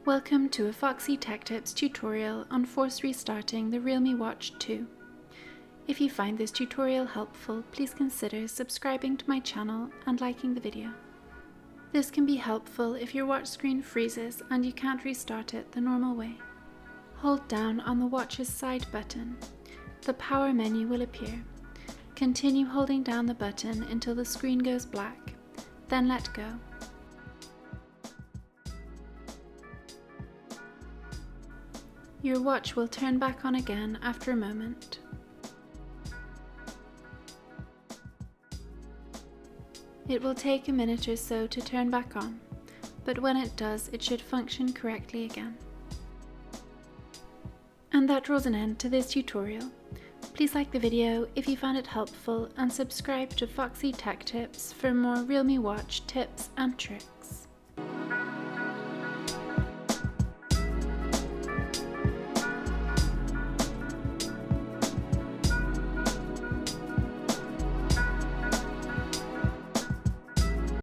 Welcome to a Foxy Tech Tips tutorial on force restarting the Realme Watch 2. If you find this tutorial helpful, please consider subscribing to my channel and liking the video. This can be helpful if your watch screen freezes and you can't restart it the normal way. Hold down on the watch's side button. The power menu will appear. Continue holding down the button until the screen goes black, then let go. Your watch will turn back on again after a moment. It will take a minute or so to turn back on, but when it does, it should function correctly again. And that draws an end to this tutorial. Please like the video if you found it helpful and subscribe to Foxy Tech Tips for more Realme Watch tips and tricks.